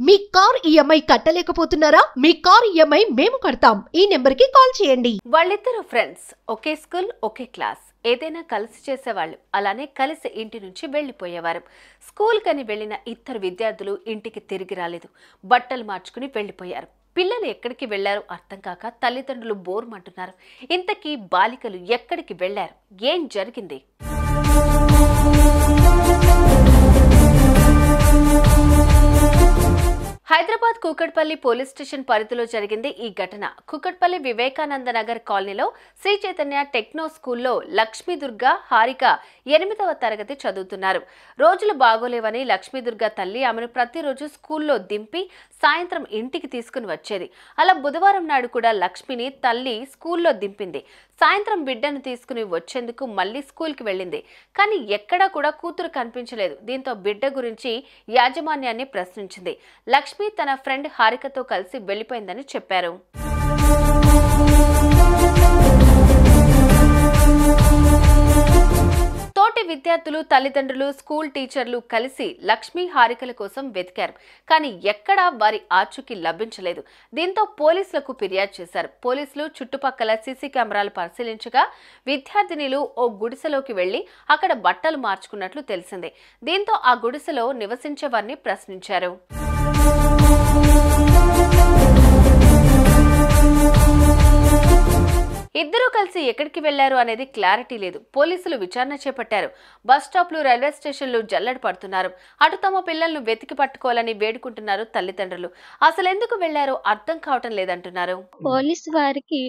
మీ car EMI కట్టలేకపోతున్నారా? మీ car EMI మేము కడతాం. ఈ నెంబర్కి కాల్ చేయండి. వాళ్ళిద్దరు ఫ్రెండ్స్, ఒకే స్కూల్, ఒకే క్లాస్, ఏదైనా కలిసి చేసేవాళ్ళు. అలానే కలిసి ఇంటి నుంచి వెళ్లిపోయేవారు. స్కూల్ కని వెళ్లిన ఇద్దరు విద్యార్థులు ఇంటికి తిరిగి రాలేదు. బట్టలు మార్చుకుని వెళ్లిపోయారు. పిల్లలు ఎక్కడికి వెళ్లారో అర్థం కాక తల్లిదండ్రులు బోర్మంటున్నారు. ఇంతకీ బాలికలు ఎక్కడికి వెళ్లారు? ఏం జరిగింది? హైదరాబాద్ కూకట్పల్లి పోలీస్ స్టేషన్ పరిధిలో జరిగింది ఈ ఘటన. కూకట్పల్లి వివేకానంద నగర్ కాలనీలో శ్రీ చైతన్య టెక్నో స్కూల్లో లక్ష్మీదుర్గ, హారిక 8వ తరగతి చదువుతున్నారు. రోజులు బాగోలేవని లక్ష్మీదుర్గ తల్లి ఆమెను ప్రతిరోజు స్కూల్లో దింపి సాయంత్రం ఇంటికి తీసుకుని వచ్చేది. అలా బుధవారం నాడు కూడా లక్ష్మిని తల్లి స్కూల్లో దింపింది. సాయంత్రం బిడ్డను తీసుకుని వచ్చేందుకు మళ్లీ స్కూల్కి వెళ్ళింది. కానీ ఎక్కడా కూడా కూతురు కనిపించలేదు. దీంతో బిడ్డ గురించి యాజమాన్యాన్ని ప్రశ్నించింది. లక్ష్మి తన ఫ్రెండ్ హారికతో కలిసి వెళ్లిపోయిందని చెప్పారు. తోటి విద్యార్థులు, తల్లిదండ్రులు, స్కూల్ టీచర్లు కలిసి లక్ష్మి, హారికల కోసం వెతికారు. కానీ ఎక్కడా వారి ఆచూకీ లభించలేదు. దీంతో పోలీసులకు ఫిర్యాదు చేశారు. పోలీసులు చుట్టుపక్కల సీసీ కెమెరాలు పరిశీలించగా విద్యార్థినిలు ఓ గుడిసెలోకి వెళ్లి అక్కడ బట్టలు మార్చుకున్నట్లు తెలిసింది. దీంతో ఆ గుడిసెలో నివసించే వారిని ప్రశ్నించారు. ఇద్దరూ కలిసి ఎక్కడికి వెళ్లారు అనేది క్లారిటీ లేదు. పోలీసులు విచారణ చేపట్టారు. బస్ స్టాప్లు, రైల్వే స్టేషన్లు జల్లెడ పడుతున్నారు. అటు తమ పిల్లలను వెతికి పట్టుకోవాలని వేడుకుంటున్నారు తల్లిదండ్రులు. అసలు ఎందుకు వెళ్లారో అర్థం కావటం లేదంటున్నారు. పోలీసు వారికి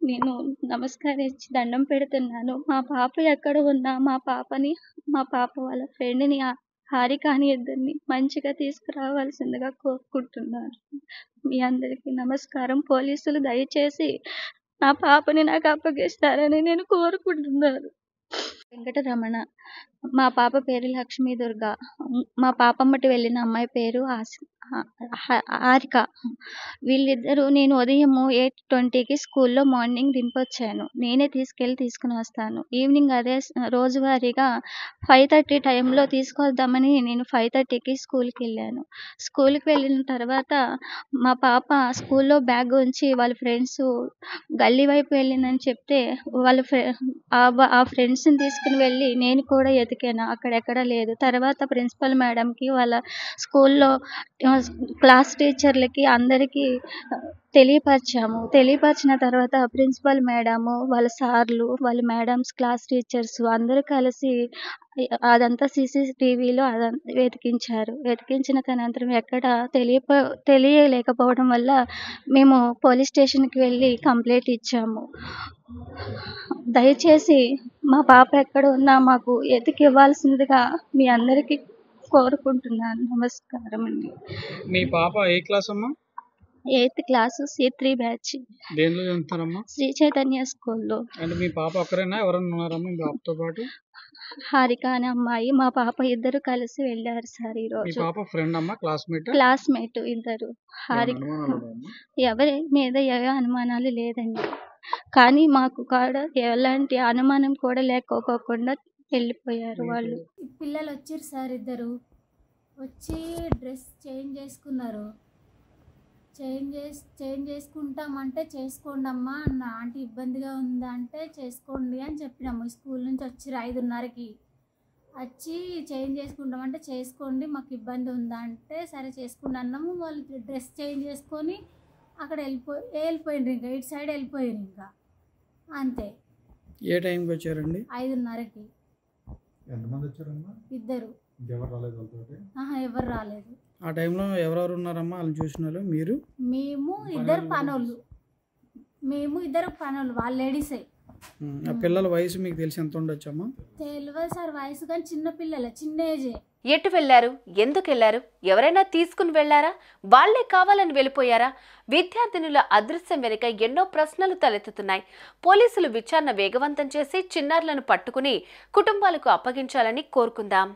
నేను నమస్కరించి దండం పెడుతున్నాను. మా పాప ఎక్కడ ఉన్నా మా పాప వాళ్ళ ఫ్రెండ్ని హారిక అని ఇద్దరిని మంచిగా తీసుకురావాల్సిందిగా కోరుకుంటున్నాను. మీ అందరికీ నమస్కారం. పోలీసులు దయచేసి నా పాపని నాకు అప్పగిస్తారని నేను కోరుకుంటున్నాను. వెంకటరమణ, మా పాప పేరు లక్ష్మీదుర్గ. మా పాపమ్మటి వెళ్ళిన అమ్మాయి పేరు హారిక. వీళ్ళిద్దరూ నేను ఉదయం 8:20కి స్కూల్లో మార్నింగ్ దింపొచ్చాను. నేనే తీసుకుని వస్తాను. ఈవినింగ్ అదే రోజువారీగా 5:30 టైంలో తీసుకొద్దామని నేను 5:30కి స్కూల్కి వెళ్ళాను. స్కూల్కి వెళ్ళిన తర్వాత మా పాప స్కూల్లో బ్యాగ్ ఉంచి వాళ్ళ ఫ్రెండ్స్ గల్లీ వైపు వెళ్ళిందని చెప్తే ఆ ఫ్రెండ్స్ని తీసుకుని వెళ్ళి నేను కూడా ఎతికాను. అక్కడెక్కడ లేదు. తర్వాత ప్రిన్సిపల్ మేడంకి, వాళ్ళ స్కూల్లో క్లాస్ టీచర్లకి అందరికీ తెలియపరిచిన తర్వాత ప్రిన్సిపల్ మేడము, వాళ్ళ సార్లు, వాళ్ళ మేడమ్స్, క్లాస్ టీచర్స్ అందరూ కలిసి అదంతా CCTVలో వెతికించారు. వెతికించిన అనంతరం ఎక్కడ తెలియలేకపోవడం వల్ల మేము పోలీస్ స్టేషన్కి వెళ్ళి కంప్లైంట్ ఇచ్చాము. దయచేసి మా పాప ఎక్కడ ఉన్నా మాకు ఎతికి ఇవ్వాల్సిందిగా మీ అందరికీ కోరుకుంటున్నాను. నమస్కారం అండి. మీ పాప ఏ క్లాస్ అమ్మా? 8th class, C3 batch. దేనిలో చదువుతారమ్మా? శ్రీ చైతన్య స్కూల్లో. అంటే మీ పాప ఒక్కరేనా, ఎవరైనా ఉన్నారమ్మా మీ పాపతో పాటు? హారిక అనే అమ్మాయి, మా పాప ఇద్దరు కలిసి వెళ్ళారు సార్. ఈ రోజు మీ పాప ఫ్రెండ్ అమ్మా, క్లాస్మేట్ ఇద్దరు. హారిక ఎవరి మీద ఏ అనుమానాలు లేదండి. కానీ మాకు కూడా ఎలాంటి అనుమానం కూడా లేకపోకుండా వెళ్ళిపోయారు వాళ్ళు. పిల్లలు వచ్చారు సార్. ఇద్దరు వచ్చి డ్రెస్ చేంజ్ చేసుకున్నారు. చేంజ్ చేసుకుంటామంటే చేసుకోండి అమ్మా అన్న. ఆంటీ ఇబ్బందిగా ఉందా అంటే చేసుకోండి అని చెప్పినాము. స్కూల్ నుంచి వచ్చి 5:30కి వచ్చి చేంజ్ చేసుకుంటామంటే చేసుకోండి, మాకు ఇబ్బంది ఉందా అంటే సరే చేసుకోండి అన్నాము. వాళ్ళు డ్రెస్ చేంజ్ చేసుకొని అక్కడ వెళ్ళిపోయిండ్రు. ఇంకా ఇటు సైడ్ వెళ్ళిపోయారు. ఇంకా అంతే. ఏ టైంకి వచ్చారండి? 5:30కి. ఎంతమంది వచ్చారమ్మా? ఇద్దరు. ఎవరు రాలేదు. ఆ టైంలో ఎవరెవరు ఉన్నారమ్మా వాళ్ళని చూసిన వాళ్ళు? మేము ఇద్దరు పనులు వాళ్ళు లేడీసే. ఆ పిల్లల వయసు మీకు తెలిసి ఎంత ఉండొచ్చమ్మా? తెలియదు సార్ వయసు, కానీ చిన్న పిల్లలే, చిన్న ఏజే. ఎటు వెళ్లారు? ఎందుకు వెళ్లారు? ఎవరైనా తీసుకుని వెళ్లారా? వాళ్లే కావాలని వెళ్ళిపోయారా? విద్యార్థినుల అదృశ్యం వెనుక ఎన్నో ప్రశ్నలు తలెత్తుతున్నాయి. పోలీసులు విచారణ వేగవంతం చేసి చిన్నారులను పట్టుకుని కుటుంబాలకు అప్పగించాలని కోరుకుందాం.